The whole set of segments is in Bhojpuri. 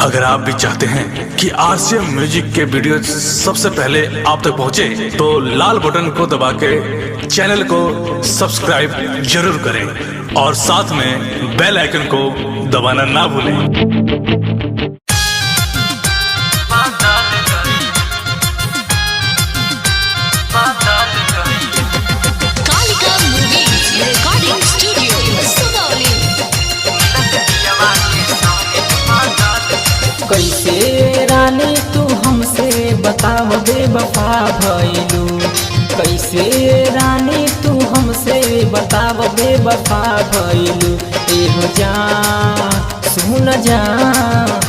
अगर आप भी चाहते हैं कि आरसीएम म्यूजिक के वीडियो सबसे पहले आप तक पहुंचे, तो लाल बटन को दबा के चैनल को सब्सक्राइब जरूर करें और साथ में बेल आइकन को दबाना ना भूलें। कैसे रानी तू हमसे बताव बेवफा भइलू, कैसे रानी तू हमसे बताव बेवफा भइलू। एहो जान सुन जान,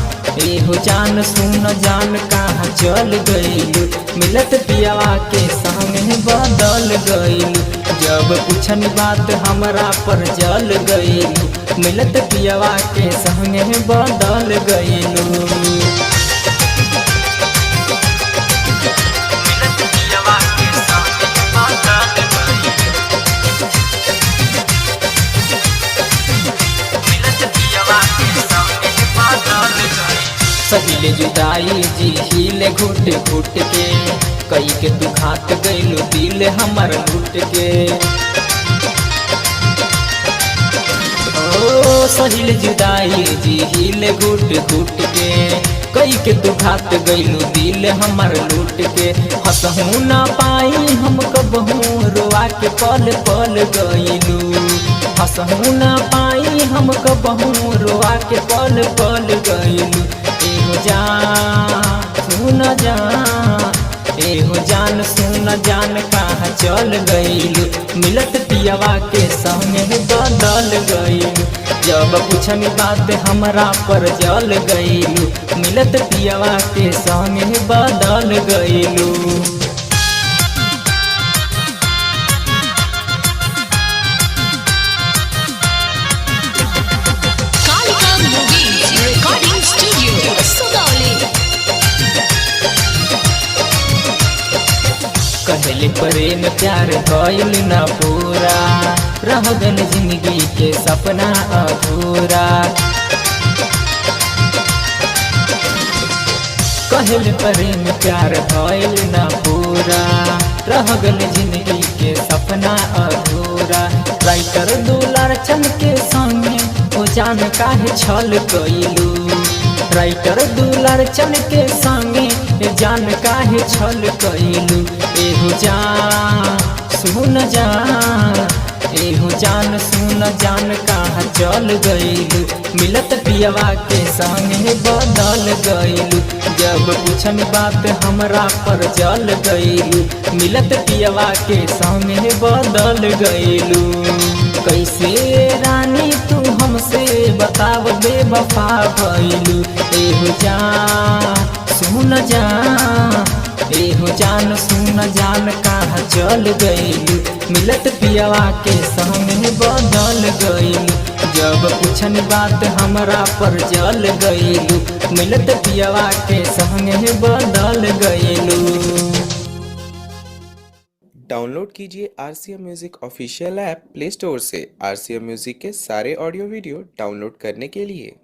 एहो जान सुन जान कहाँ चल गइलू, मिलत पियावा के संग बदल गइलू। जब पूछनी बात हमरा पर जल गइलू, मिलत पियावा के संग बदल गइलू। सहिले जुदाई जी हिले घुट घुट के, कई के तू खात गइलू दिल हमर लूट के। ओ सहिले जुदाई जी हिले घुट घुट के, कई के तू खात गइलू दिल हमर लूट के। हंसहू ना पाई हम कबहू रोआ के पल पल गइलू, हंसहू ना पाई हम कबहू रोआ के पल पल गइलू। एहो जान सुन जान, एहो जान सुन जान कहाँ चल गइलू, मिलत पियावा के संग बदल गइलू। जब पूछनी बात हमरा पर जल गइलू, मिलत पियावा के संग बदल गइलू। कहले प्रेम प्यार भइल न पूरा, रह गल जिंदगी के सपना अधूरा। कहले प्रेम प्यार भइल न पूरा, रह गल जिंदगी के सपना अधूरा। राइटर दुलार चंद के संगे ओ जान काहे छल कइलू, राइटर दुलार चंद के संगे जान काहे छल कइलू। एहो जान सुन जान, एहो जान सुन जान कहाँ चल गइलू, मिलत पियावा के संगे बदल गइलू। जब पूछनी बात हमरा पर जल गइलू, मिलत पियावा के संगे बदल गइलू। कैसे रानी तू हमसे बताव बेवफा भइलू। एहो जान सुन जान, एहो जान सुन जान कहाँ चल गइलू, मिलत पियावा के संग बदल गइलू। जब पूछनी बात हमरा पर जल गइलू, मिलत पियावा के संग बदल गइलू। डाउनलोड कीजिए RCM music official app play store से। आरसीएम म्यूजिक के सारे ऑडियो वीडियो डाउनलोड करने के लिए